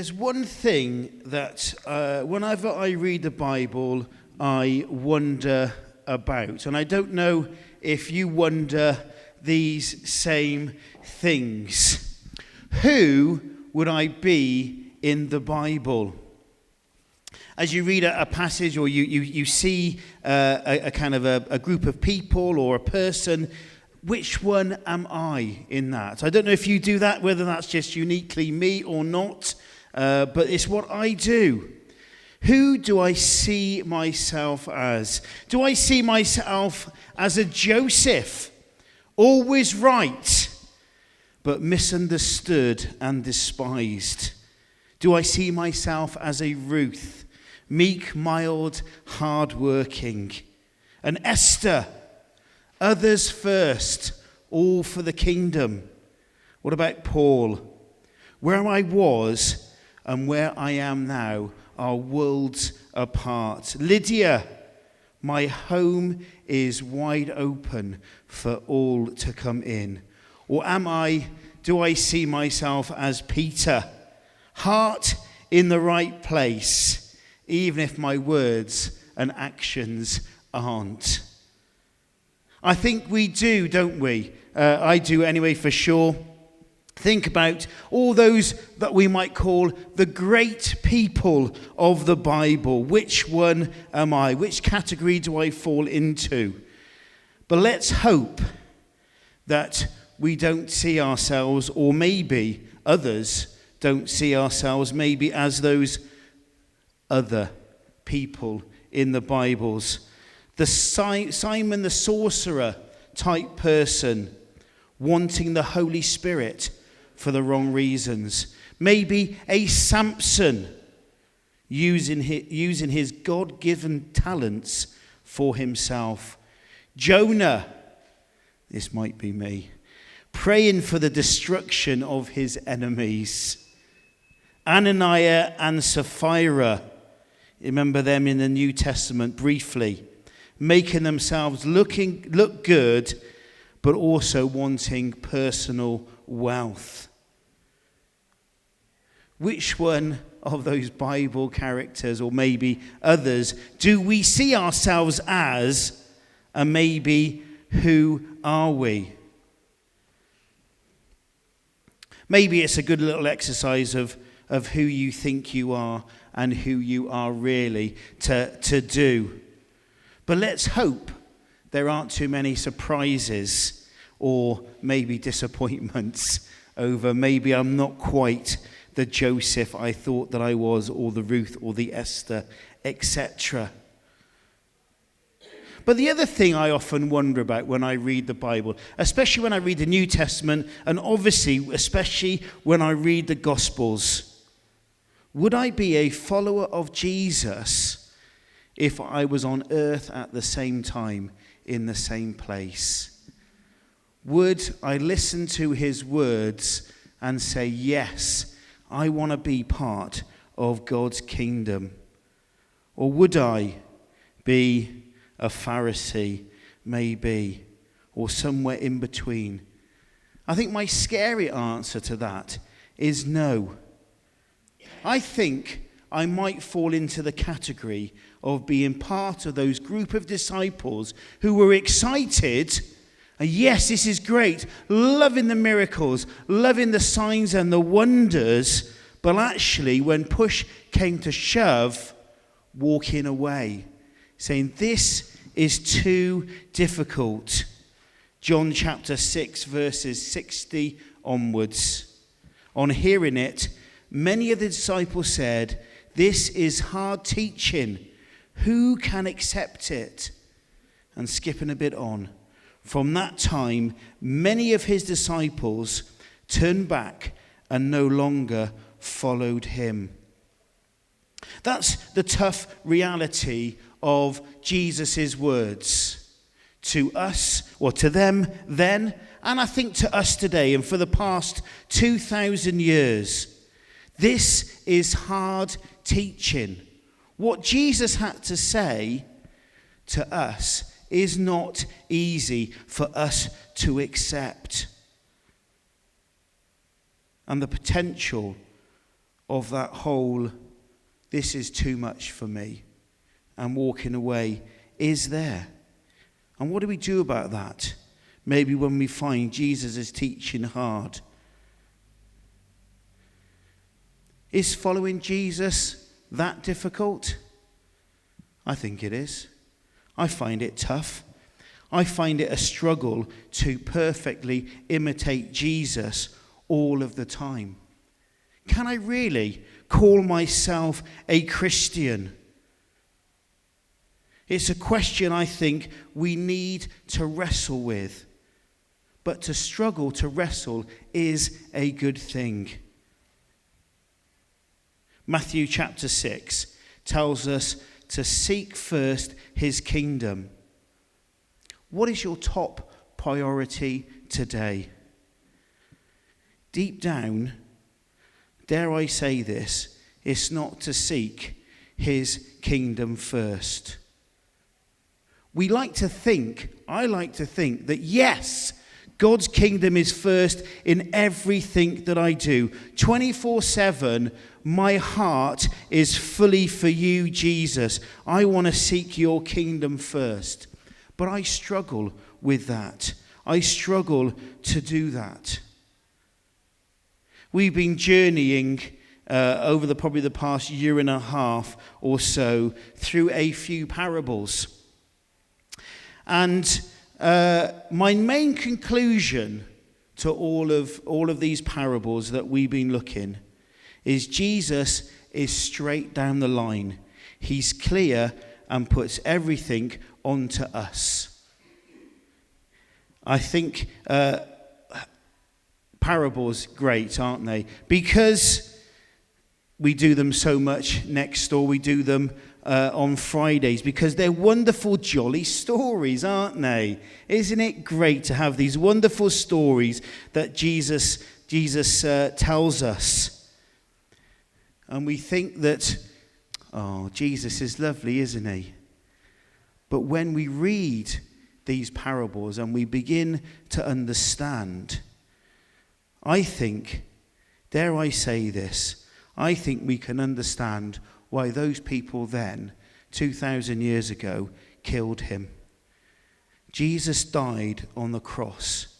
There's one thing that whenever I read the Bible, I wonder about. And I don't know if you wonder these same things. Who would I be in the Bible? As you read a passage or you see a kind of a group of people or a person, which one am I in that? I don't know if you do that, whether that's just uniquely me or not, but it's what I do. Who do I see myself as? Do I see myself as a Joseph, always right, but misunderstood and despised? Do I see myself as a Ruth, meek, mild, hard-working? An Esther, others first, all for the kingdom? What about Paul? Where I was and where I am now are worlds apart. Lydia, my home is wide open for all to come in. Or do I see myself as Peter, heart in the right place, even if my words and actions aren't? I think we do, don't we? I do anyway, for sure. Think about all those that we might call the great people of the Bible. Which one am I? Which category do I fall into? But let's hope that we don't see ourselves, or maybe others don't see ourselves maybe as those other people in the Bibles. The Simon the sorcerer type person, wanting the Holy Spirit for the wrong reasons. Maybe a Samson, using his God-given talents for himself. Jonah, this might be me, praying for the destruction of his enemies. Ananias and Sapphira, remember them in the New Testament briefly, making themselves look good, but also wanting personal wealth. Which one of those Bible characters, or maybe others, do we see ourselves as, and maybe who are we? Maybe it's a good little exercise of who you think you are and who you are really to do. But let's hope there aren't too many surprises or maybe disappointments over maybe I'm not quite the Joseph I thought that I was, or the Ruth or the Esther, etc. But the other thing I often wonder about when I read the Bible, especially when I read the New Testament, and obviously especially when I read the Gospels, would I be a follower of Jesus if I was on earth at the same time, in the same place? Would I listen to his words and say, yes, I want to be part of God's kingdom? Or would I be a Pharisee, maybe, or somewhere in between? I think my scary answer to that is no. I think I might fall into the category of being part of those group of disciples who were excited. And yes, this is great, loving the miracles, loving the signs and the wonders, but actually when push came to shove, walking away, saying this is too difficult. John chapter 6 verses 60 onwards. On hearing it, many of the disciples said, "This is hard teaching. Who can accept it?" And skipping a bit on. From that time, many of his disciples turned back and no longer followed him. That's the tough reality of Jesus' words to us, or to them then, and I think to us today, and for the past 2,000 years. This is hard teaching. What Jesus had to say to us is not easy for us to accept. And the potential of that whole, this is too much for me, and walking away is there. And what do we do about that? Maybe when we find Jesus is teaching hard. Is following Jesus that difficult? I think it is. I find it tough. I find it a struggle to perfectly imitate Jesus all of the time. Can I really call myself a Christian? It's a question I think we need to wrestle with. But to struggle to wrestle is a good thing. Matthew chapter 6 tells us to seek first his kingdom. What is your top priority today? Deep down, dare I say this, it's not to seek his kingdom first. I like to think that yes, God's kingdom is first in everything that I do. 24/7, my heart is fully for you, Jesus. I want to seek your kingdom first. But I struggle with that. I struggle to do that. We've been journeying over probably the past year and a half or so through a few parables. And my main conclusion to all of these parables that we've been looking is Jesus is straight down the line. He's clear and puts everything onto us. I think parables great, aren't they? Because we do them so much next door, we do them on Fridays, because they're wonderful, jolly stories, aren't they? Isn't it great to have these wonderful stories that Jesus tells us? And we think that, oh, Jesus is lovely, isn't he? But when we read these parables and we begin to understand, I think, dare I say this, I think we can understand why those people then, 2,000 years ago, killed him. Jesus died on the cross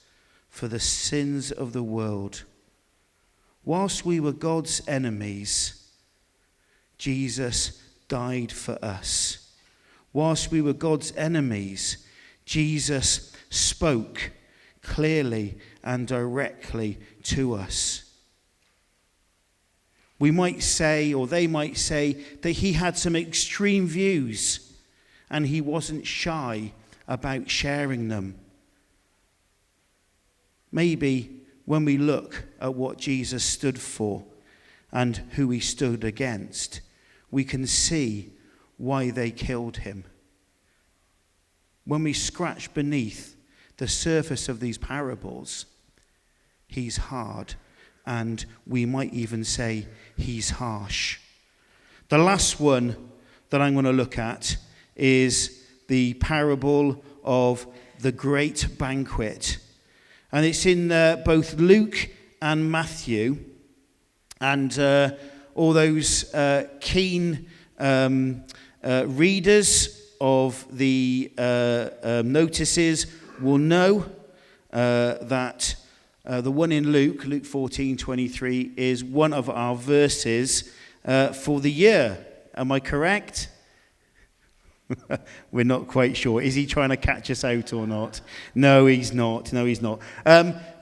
for the sins of the world. Whilst we were God's enemies, Jesus died for us. Whilst we were God's enemies, Jesus spoke clearly and directly to us. We might say, or they might say, that he had some extreme views and he wasn't shy about sharing them. Maybe when we look at what Jesus stood for and who he stood against, we can see why they killed him. When we scratch beneath the surface of these parables, he's hard, and we might even say he's harsh. The last one that I'm going to look at is the parable of the great banquet. And it's in both Luke and Matthew. And all those keen readers of the notices will know that the one in Luke 14:23, is one of our verses for the year. Am I correct? We're not quite sure. Is he trying to catch us out or not? No, he's not.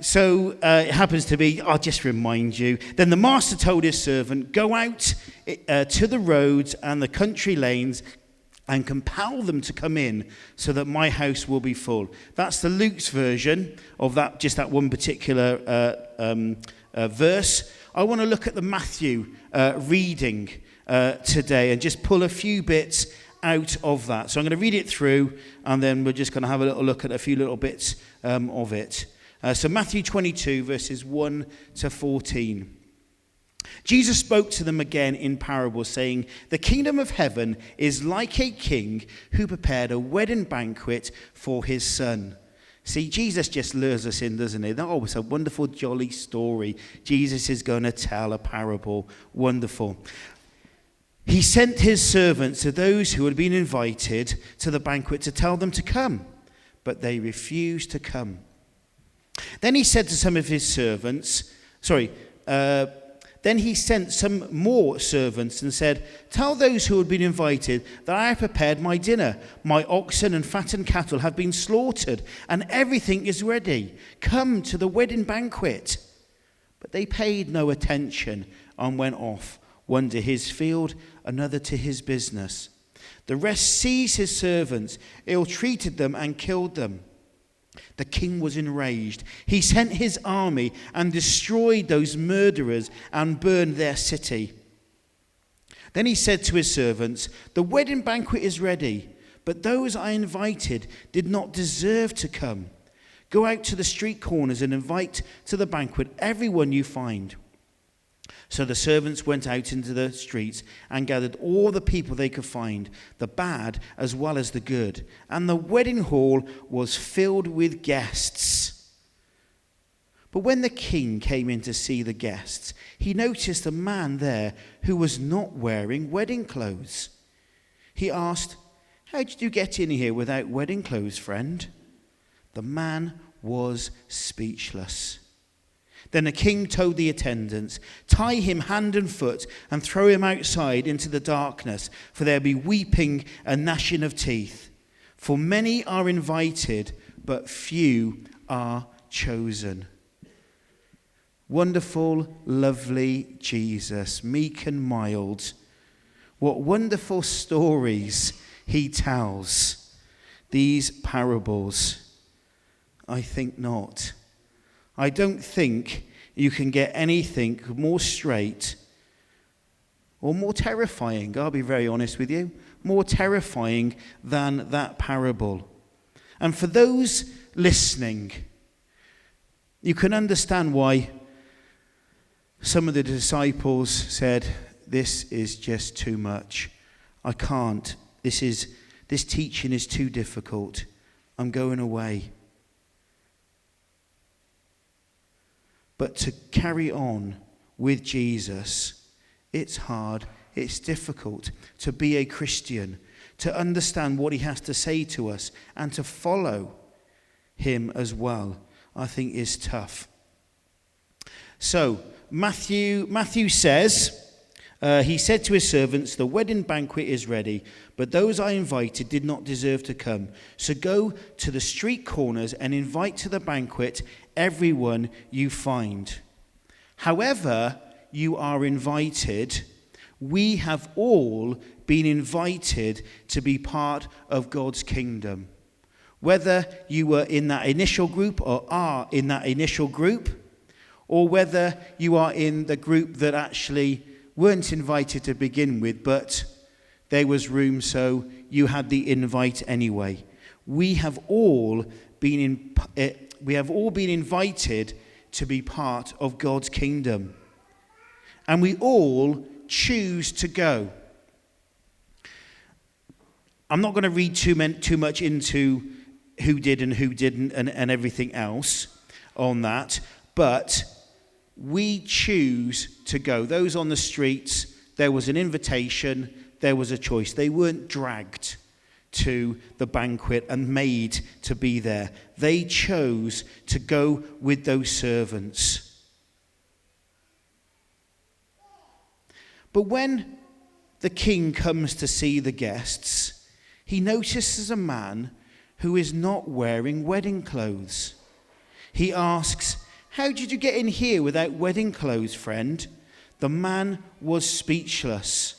So it happens to be, I'll just remind you. Then the master told his servant, go out to the roads and the country lanes and compel them to come in so that my house will be full. That's the Luke's version of that, just that one particular verse. I want to look at the Matthew reading today and just pull a few bits out of that. So I'm going to read it through, and then we're just going to have a little look at a few little bits of it. So Matthew 22, verses 1 to 14. Jesus spoke to them again in parables, saying, the kingdom of heaven is like a king who prepared a wedding banquet for his son. See, Jesus just lures us in, doesn't he? Oh, it's a wonderful, jolly story. Jesus is going to tell a parable. Wonderful. He sent his servants to those who had been invited to the banquet to tell them to come, but they refused to come. Then he said to some of his servants, then he sent some more servants and said, "Tell those who had been invited that I have prepared my dinner. My oxen and fattened cattle have been slaughtered, and everything is ready. Come to the wedding banquet." But they paid no attention and went off, one to his field, another to his business. The rest seized his servants, ill-treated them, and killed them. The king was enraged. He sent his army and destroyed those murderers and burned their city. Then he said to his servants, "The wedding banquet is ready, but those I invited did not deserve to come. Go out to the street corners and invite to the banquet everyone you find." So the servants went out into the streets and gathered all the people they could find, the bad as well as the good. And the wedding hall was filled with guests. But when the king came in to see the guests, he noticed a man there who was not wearing wedding clothes. He asked, "How did you get in here without wedding clothes, friend?" The man was speechless. Then the king told the attendants, "Tie him hand and foot and throw him outside into the darkness, for there will be weeping and gnashing of teeth. For many are invited, but few are chosen." Wonderful, lovely Jesus, meek and mild. What wonderful stories he tells. These parables. I think not. I don't think you can get anything more straight or more terrifying, I'll be very honest with you, more terrifying than that parable. And for those listening, you can understand why some of the disciples said, "This is just too much. I can't. This teaching is too difficult. I'm going away." But to carry on with Jesus, it's hard, it's difficult to be a Christian, to understand what he has to say to us and to follow him as well, I think is tough. So, Matthew says, he said to his servants, "The wedding banquet is ready, but those I invited did not deserve to come. So go to the street corners and invite to the banquet everyone you find. However you are invited, we have all been invited to be part of God's kingdom." Whether you were in that initial group or are in that initial group, or whether you are in the group that actually weren't invited to begin with, but there was room, so you had the invite anyway. We have all been invited to be part of God's kingdom. And we all choose to go. I'm not going to read too much into who did and who didn't and everything else on that, but we choose to go. Those on the streets, there was an invitation, there was a choice. They weren't dragged to the banquet and made to be there. They chose to go with those servants. But when the king comes to see the guests, he notices a man who is not wearing wedding clothes. He asks, "How did you get in here without wedding clothes, friend?" The man was speechless.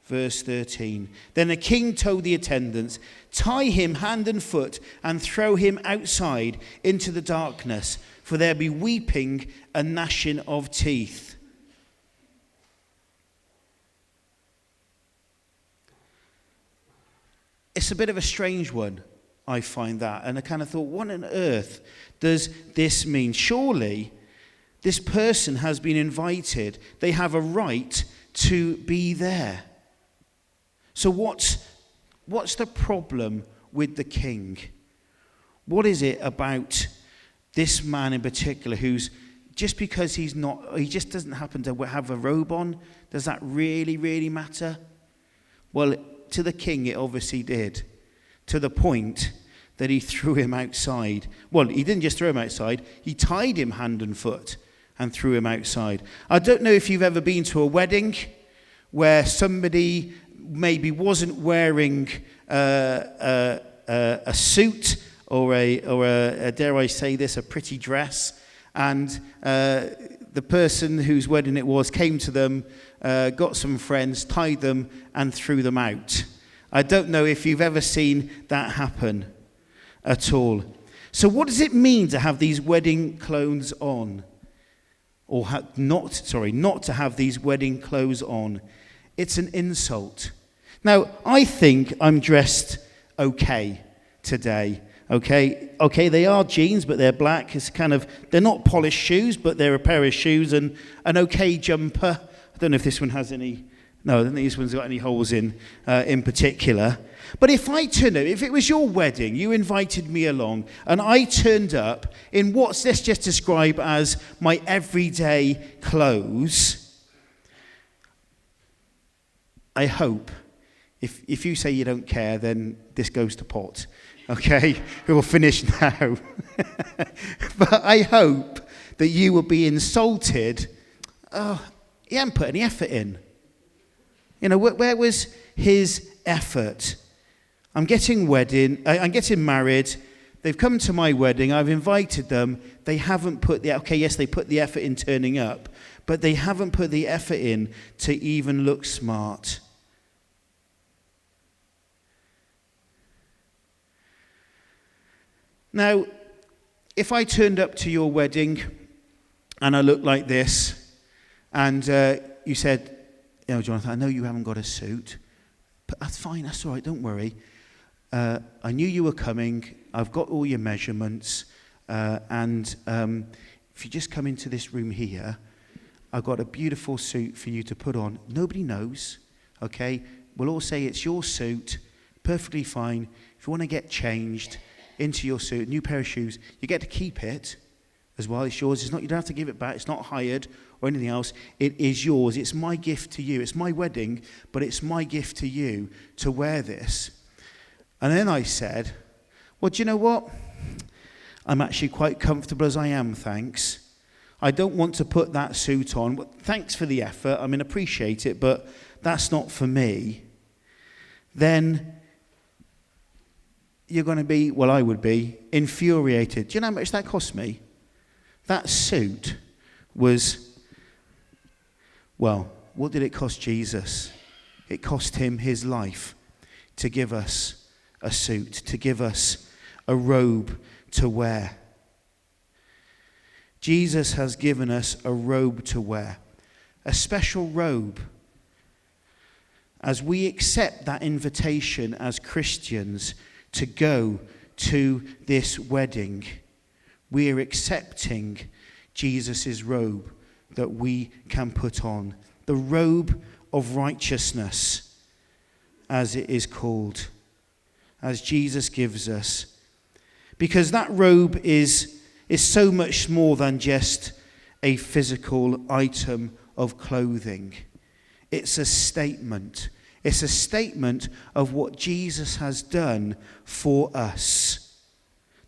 Verse 13. Then the king told the attendants, "Tie him hand and foot and throw him outside into the darkness, for there be weeping and gnashing of teeth." It's a bit of a strange one, I find that. And I kind of thought, what on earth does this mean? Surely this person has been invited. They have a right to be there. So what's the problem with the king? What is it about this man in particular who's, just because he just doesn't happen to have a robe on, does that really, really matter? Well, to the king it obviously did, to the point that he threw him outside. Well, he didn't just throw him outside, he tied him hand and foot and threw him outside. I don't know if you've ever been to a wedding where somebody maybe wasn't wearing a suit or a dare I say this, a pretty dress, and the person whose wedding it was came to them, got some friends, tied them, and threw them out. I don't know if you've ever seen that happen at all. So what does it mean to have these wedding clothes on? Or not to have these wedding clothes on. It's an insult. Now, I think I'm dressed okay today. Okay, they are jeans, but they're black. They're not polished shoes, but they're a pair of shoes and an okay jumper. I don't know if this one has any. No, I don't think this one's got any holes in particular. But if it was your wedding, you invited me along, and I turned up in let's just describe as my everyday clothes, I hope, if you say you don't care, then this goes to pot. Okay, we'll finish now. But I hope that you will be insulted. Oh, he hadn't put any effort in. Where was his effort? I'm getting married. They've come to my wedding. I've invited them. They haven't put they put the effort in turning up, but they haven't put the effort in to even look smart. Now, if I turned up to your wedding and I looked like this, and you said, Jonathan, I know you haven't got a suit, but that's fine, that's all right, don't worry. I knew you were coming, I've got all your measurements, and if you just come into this room here, I've got a beautiful suit for you to put on. Nobody knows, okay? We'll all say it's your suit, perfectly fine. If you want to get changed into your suit, new pair of shoes, you get to keep it as well. It's yours. You don't have to give it back. It's not hired or anything else. It is yours. It's my gift to you. It's my wedding, but it's my gift to you to wear this. And then I said, well, do you know what? I'm actually quite comfortable as I am, thanks. I don't want to put that suit on. Well, thanks for the effort. I mean, appreciate it, but that's not for me. Then you're going to be, well, I would be, infuriated. Do you know how much that cost me? That suit was, well, what did it cost Jesus? It cost him his life to give us a suit, to give us a robe to wear. Jesus has given us a robe to wear, a special robe. As we accept that invitation as Christians to go to this wedding, we are accepting Jesus' robe that we can put on. The robe of righteousness, as it is called, as Jesus gives us. Because that robe is so much more than just a physical item of clothing. It's a statement. It's a statement of what Jesus has done for us.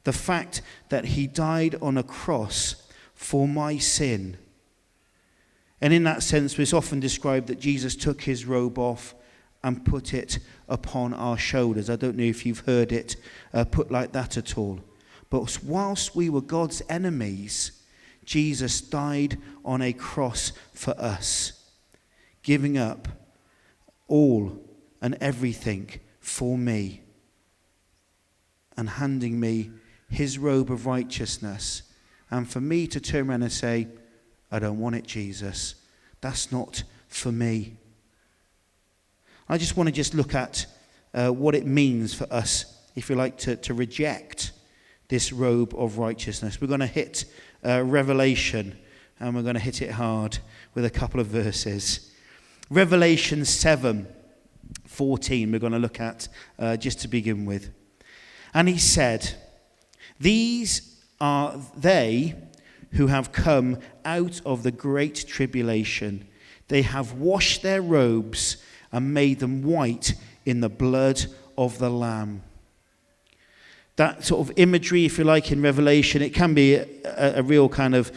The fact that he died on a cross for my sin. And in that sense, it's often described that Jesus took his robe off and put it upon our shoulders. I don't know if you've heard it put like that at all. But whilst we were God's enemies, Jesus died on a cross for us, giving up all and everything for me and handing me his robe of righteousness. And for me to turn around and say, I don't want it, Jesus. That's not for me. I just want to look at what it means for us, if you like, to reject this robe of righteousness. We're going to hit Revelation, and we're going to hit it hard with a couple of verses. Revelation 7:14 we're going to look at just to begin with. And he said, These are they who have come out of the great tribulation. They have washed their robes and made them white in the blood of the Lamb. That sort of imagery, if you like, in Revelation, it can be a real kind of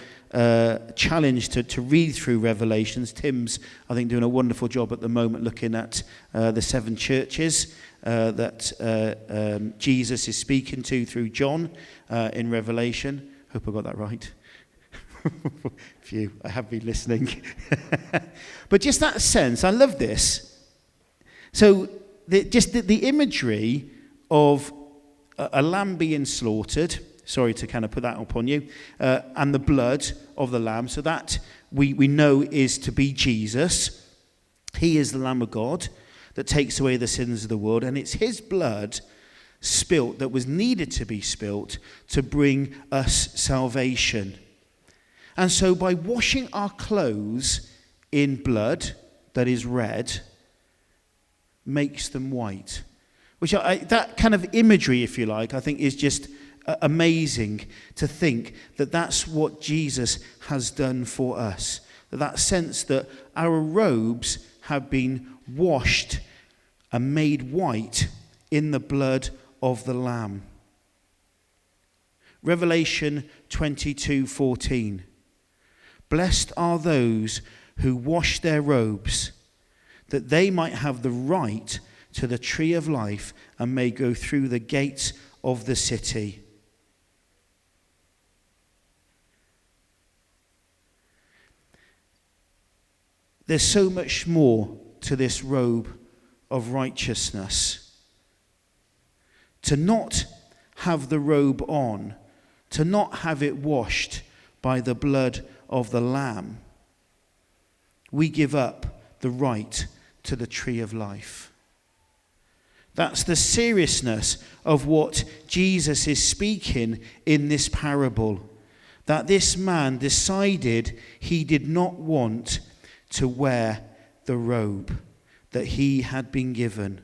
challenge to read through Revelations. Tim's, I think, doing a wonderful job at the moment looking at the 7 churches that Jesus is speaking to through John in Revelation. Hope I got that right. Phew, I have been listening. But just that sense, I love this. So the imagery of a lamb being slaughtered, sorry to kind of put that upon you, and the blood of the lamb, so that we know is to be Jesus. He is the Lamb of God that takes away the sins of the world, and it's his blood spilt that was needed to be spilt to bring us salvation. And so by washing our clothes in blood that is red, makes them white. Which that kind of imagery, if you like, I think is just amazing to think that that's what Jesus has done for us. That sense that our robes have been washed and made white in the blood of the Lamb. Revelation 22:14. Blessed are those who wash their robes, that they might have the right to the tree of life and may go through the gates of the city. There's so much more to this robe of righteousness. To not have the robe on, to not have it washed by the blood of the Lamb, we give up the right to the tree of life. That's the seriousness of what Jesus is speaking in this parable. That this man decided he did not want to wear the robe that he had been given.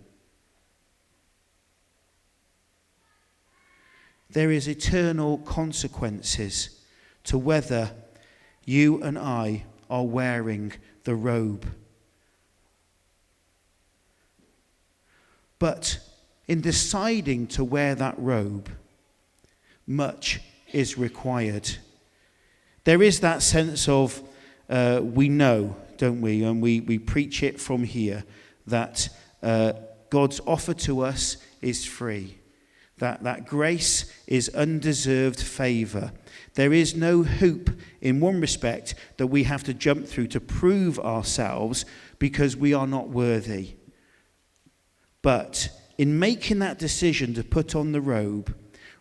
There is eternal consequences to whether you and I are wearing the robe. But in deciding to wear that robe, much is required. There is that sense of, we know, don't we, and we preach it from here, that God's offer to us is free. That grace is undeserved favor. There is no hoop in one respect that we have to jump through to prove ourselves because we are not worthy. But in making that decision to put on the robe,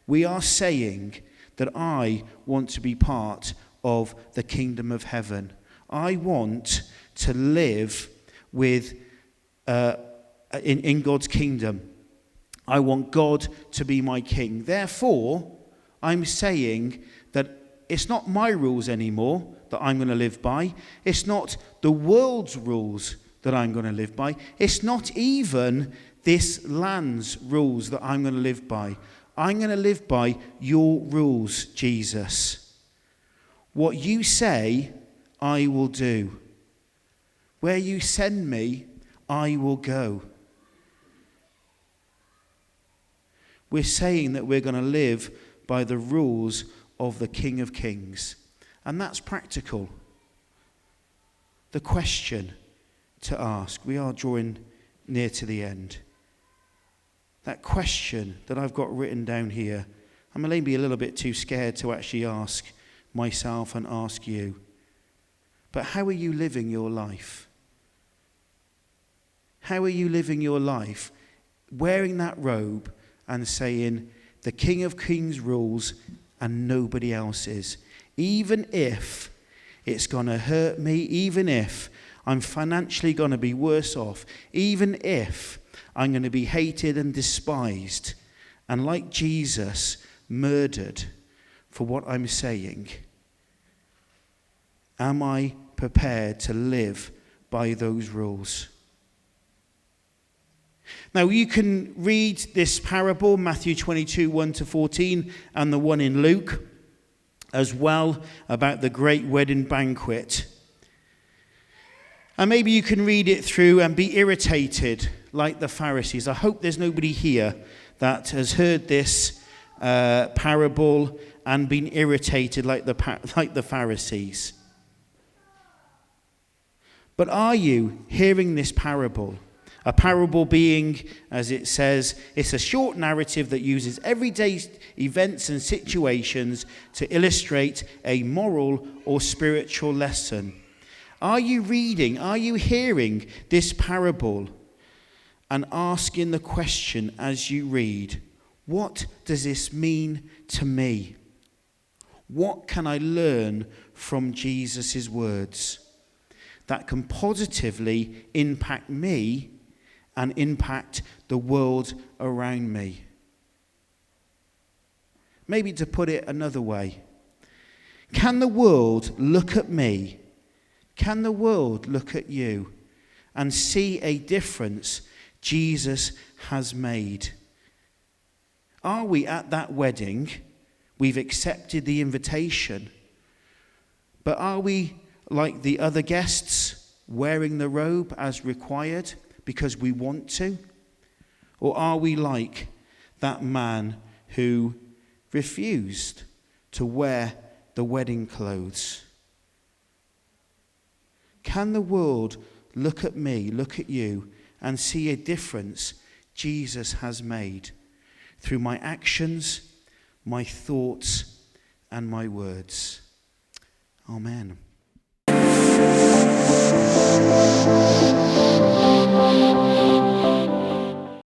we are saying that I want to be part of the kingdom of heaven. I want to live with in God's kingdom. I want God to be my king. Therefore, I'm saying that it's not my rules anymore that I'm going to live by. It's not the world's rules that I'm going to live by. It's not even this land's rules that I'm going to live by. I'm going to live by your rules, Jesus. What you say, I will do. Where you send me, I will go. We're saying that we're going to live by the rules of the King of Kings. And that's practical. The question to ask, we are drawing near to the end. That question that I've got written down here, I'm maybe a little bit too scared to actually ask myself and ask you. But how are you living your life? How are you living your life wearing that robe and saying, the King of Kings rules and nobody else's? Even if it's going to hurt me, even if I'm financially going to be worse off, even if I'm going to be hated and despised, and like Jesus, murdered for what I'm saying, am I prepared to live by those rules? Now, you can read this parable, Matthew 22, 1 to 14, and the one in Luke as well, about the great wedding banquet. And maybe you can read it through and be irritated like the Pharisees. I hope there's nobody here that has heard this parable and been irritated like the Pharisees. But are you hearing this parable? A parable being, as it says, it's a short narrative that uses everyday events and situations to illustrate a moral or spiritual lesson. Are you reading, are you hearing this parable and asking the question as you read, what does this mean to me? What can I learn from Jesus' words that can positively impact me and impact the world around me? Maybe to put it another way, can the world look at me? Can the world look at you and see a difference Jesus has made? Are we at that wedding? We've accepted the invitation. But are we like the other guests, wearing the robe as required because we want to? Or are we like that man who refused to wear the wedding clothes? Can the world look at me, look at you, and see a difference Jesus has made through my actions, my thoughts, and my words? Amen.